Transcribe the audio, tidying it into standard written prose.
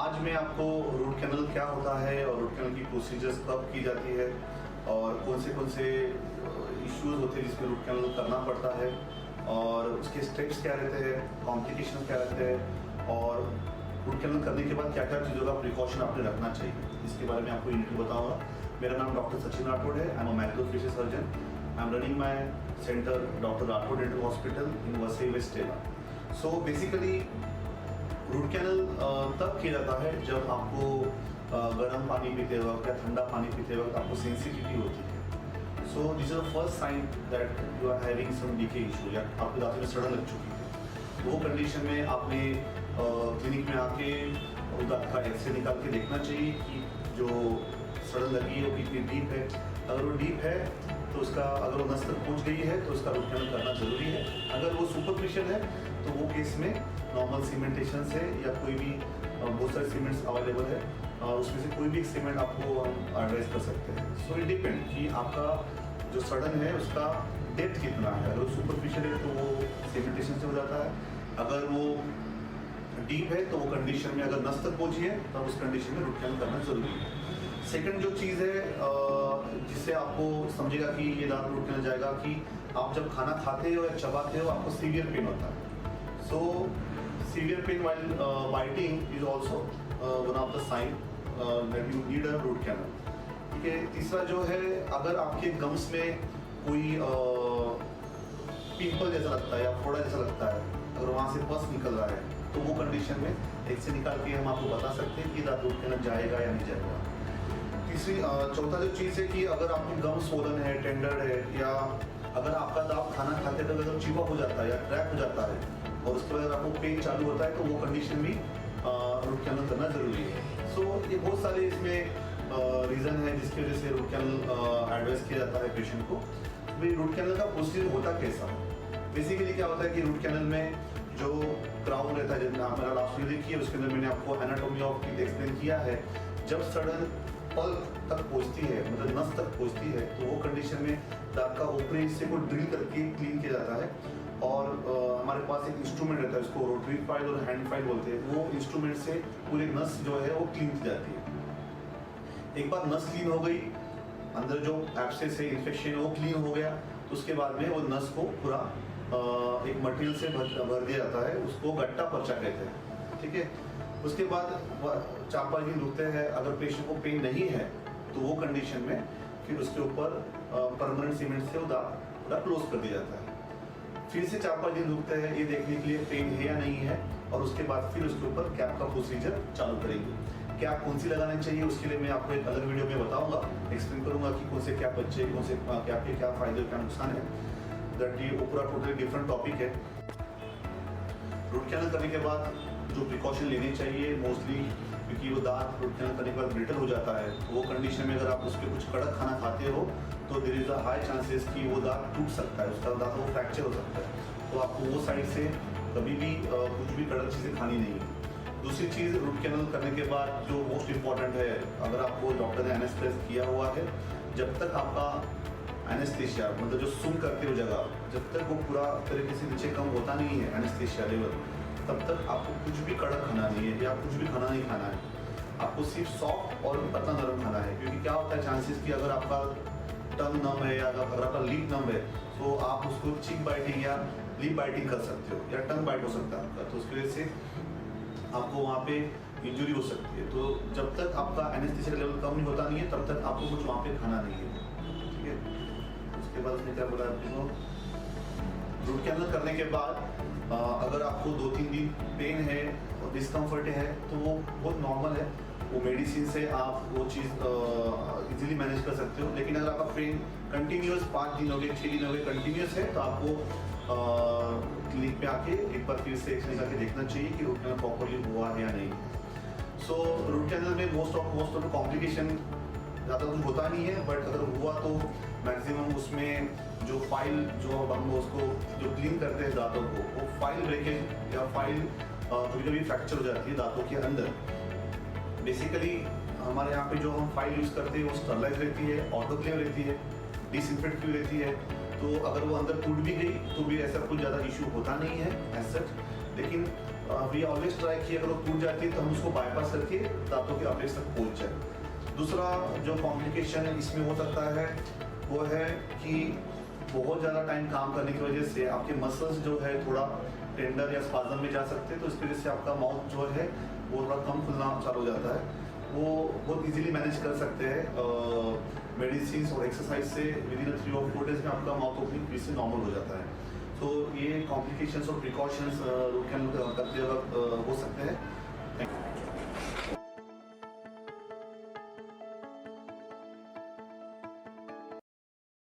आज मैं आपको रूट कैनल क्या होता है और रूट कैनल की प्रोसीजर्स कब की जाती है और कौन से इश्यूज होते हैं जिसमें रूट कैनल करना पड़ता है और उसके स्टेप्स क्या रहते हैं, कॉम्प्लिकेशन क्या रहते हैं और रूट कैनल करने के बाद क्या क्या चीज़ों का प्रिकॉशन आपने रखना चाहिए, इसके बारे में आपको इन डिटेल बताऊंगा। मेरा नाम डॉक्टर सचिन राठौड़ है। I am a maxillofacial surgeon. I am running my centre doctor Rathod dental hospital in Vasai west टेला। सो बेसिकली रूट कैनल तब किया जाता है जब आपको गर्म पानी पीते वक्त या ठंडा पानी पीते वक्त आपको सेंसिटिविटी होती है। So this is the first sign that you are having some decay issue या आपके दांतों में सड़न लग चुकी है। वो कंडीशन में आपने क्लिनिक में आके दांत का एक्सरे निकाल के देखना चाहिए कि जो सड़न लगी है वो कितनी डीप है। अगर वो डीप है तो उसका, अगर वो नस तक पहुँच गई है तो उसका रूट कैनल करना ज़रूरी है। अगर वो सुपरफिशियल है तो वो केस में नॉर्मल सीमेंटेशन से या कोई भी बहुत सारे सीमेंट्स अवेलेबल है और उसमें से कोई भी एक सीमेंट आपको हम एडवाइस कर सकते हैं। सो इट डिपेंड कि आपका जो सडन है उसका डेप्थ कितना है। अगर वो सुपरफिशियल है तो वो सीमेंटेशन से हो जाता है। अगर वो डीप है तो वो कंडीशन में, अगर नस तक पहुंची है तब उस कंडीशन में रूट कैनल करना जरूरी है। सेकंड जो चीज़ है जिससे आपको समझेगा कि ये दांत रूट कैनल जाएगा, कि आप जब खाना खाते हो या चबाते हो आपको सीवियर पेन होता है। So severe pain while biting is also one of the sign that you need a root canal। ठीक है। तीसरा जो है, अगर आपके गम्स में कोई पिंपल जैसा लगता है या फोड़ा जैसा लगता है, अगर वहाँ से पस निकल रहा है तो वो कंडीशन में एक्सरे निकाल के हम आपको बता सकते हैं कि दांत रूट कैनल जाएगा या नहीं जाएगा। चौथा जो चीज़ है कि अगर आपकी गम स्वोलन है, टेंडर है, या अगर आपका दांत खाना खाते वक्त अगर चिपा हो जाता है या क्रैक हो जाता है और उसके बाद अगर आपको पेन चालू होता है तो वो कंडीशन भी रूट कैनल करना जरूरी है। सो ये बहुत सारे इसमें रीज़न है जिसकी वजह से रूट कैनल एडवाइस किया जाता है पेशेंट को। भाई रूट कैनल का प्रोसीजर होता कैसा है? बेसिकली क्या होता है कि रूट कैनल में जो क्राउन रहता है, जब मेरा लास्ट वीडियो देखिए उसके अंदर मैंने आपको एनाटॉमी ऑफ टीथ एक्सप्लेन किया है। जब सडन पल्प तक पहुंचती है, मतलब नस तक पहुंचती है, तो वो कंडीशन में दांत का ऊपरी हिस्से को ड्रिल करके क्लीन किया जाता है और हमारे पास एक इंस्ट्रूमेंट रहता है, उसको रोटरी फाइल और हैंड फाइल बोलते हैं। वो इंस्ट्रूमेंट से पूरी नस जो है वो क्लीन की जाती है। एक बार नस क्लीन हो गई, अंदर जो एब्सेस है, इन्फेक्शन है, वो क्लीन हो गया, तो उसके बाद में वो नस को पूरा एक मटेरियल से भर दिया जाता है, उसको गट्टा पर्चा कहते हैं। ठीक है। उसके बाद 4-5 दिन रुकते हैं। अगर पेशेंट को पेन नहीं है तो वो कंडीशन में फिर उसके ऊपर परमानेंट सीमेंट से वो दांत पूरा क्लोज कर दिया जाता है। फिर से 4-5 दिन रुकते हैं ये देखने के लिए पेन है या नहीं है, और उसके बाद फिर उसके ऊपर कैप का प्रोसीजर चालू करेंगे। कैप कौन सी लगानी चाहिए उसके लिए मैं आपको एक अलग वीडियो में बताऊंगा, एक्सप्लेन करूंगा कि कौन से कैप अच्छे, कौन से कैप के क्या फायदे क्या नुकसान है। दैट ये पूरा टोटली डिफरेंट टॉपिक है। रूट कैनल करने के बाद जो प्रिकॉशन लेने चाहिए मोस्टली, क्योंकि वो दांत रूट कैनल करने के बाद ब्रिटल हो जाता है, वो कंडीशन में अगर आप उस पर कुछ कड़क खाना खाते हो तो there is a high chances कि वो दांत टूट सकता है, उसका दांत वो फ्रैक्चर हो सकता है। तो आपको वो साइड से कभी भी कुछ भी कड़क चीज़ें खानी नहीं है। दूसरी चीज़, रूट कैनल करने के बाद जो मोस्ट इम्पॉर्टेंट है, अगर आपको डॉक्टर ने एनेस्थेसिया किया हुआ है, जब तक आपका एनेस्थेसिया मतलब जो सुन करते हो जगह, जब तक वो पूरा तरीके से नीचे कम होता नहीं है एनेस्थेसिया लेवल, तब तक आपको कुछ भी कड़क खाना नहीं है या कुछ भी खाना नहीं खाना है। आपको सिर्फ सॉफ्ट और पतला नरम खाना है, क्योंकि क्या होता है चांसेस कि अगर आपका टंग नम है या अगर आपका लिप नम है तो आप उसको चीक बाइटिंग या लिप बाइटिंग कर सकते हो या टंग बाइट हो सकता है आपका, तो उसकी वजह से आपको वहाँ पे इंजरी हो सकती है। तो जब तक आपका एनेस्थेसिया लेवल कम नहीं होता नहीं है तब तक आपको कुछ वहाँ पे खाना नहीं है। ठीक है। उसके बाद उसने क्या बोला आपको, रूट कैनल करने के बाद अगर आपको 2-3 दिन पेन है और डिस्कम्फर्ट है तो वो बहुत नॉर्मल है, वो मेडिसिन से आप वो चीज़ इजीली मैनेज कर सकते हो। लेकिन अगर आपका पेन कंटिन्यूस 5 दिन हो गए, 6 दिन हो गए कंटिन्यूस है, तो आपको क्लिनिक पे आके एक बार फिर से एक्सरे करके देखना चाहिए कि रूट कैनल प्रॉपरली हुआ है या नहीं। सो रूट कैनल में मोस्ट ऑफ कॉम्प्लिकेशन ज़्यादा कुछ होता नहीं है, बट अगर हुआ तो मैक्सिमम उसमें जो फाइल जो हम उसको जो क्लीन करते हैं दांतों को, वो फाइल ब्रेकेज या फाइल कभी फ्रैक्चर हो जाती है दांतों के अंदर। बेसिकली हमारे यहाँ पे जो हम फाइल यूज़ करते हैं वो स्टरलाइज रहती है, ऑटोक्लेव रहती है, डिसइंफेक्ट की रहती है। तो अगर वो अंदर टूट भी गई तो भी ऐसा कुछ ज़्यादा इशू होता नहीं है एज सच। लेकिन वी ऑलवेज ट्राई कि अगर वो टूट जाती है तो हम उसको बाईपास करके दांतों के अपेक्स तक पहुंच जाए। दूसरा जो कॉम्प्लिकेशन इसमें हो सकता है वो है कि बहुत ज़्यादा टाइम काम करने की वजह से आपके मसल्स जो है थोड़ा टेंडर या स्पाज़म में जा सकते हैं, तो इस वजह से आपका माउथ जो है वो थोड़ा कम खुलना चालू हो जाता है। वो बहुत इजीली मैनेज कर सकते हैं मेडिसिन और एक्सरसाइज से। विद इन 3 और 4 डेज में आपका माउथ ओपनिंग फिर से नॉर्मल हो जाता है। तो ये कॉम्प्लिकेशंस और प्रिकॉशंस रूट कैनल करते वक्त हो सकते हैं।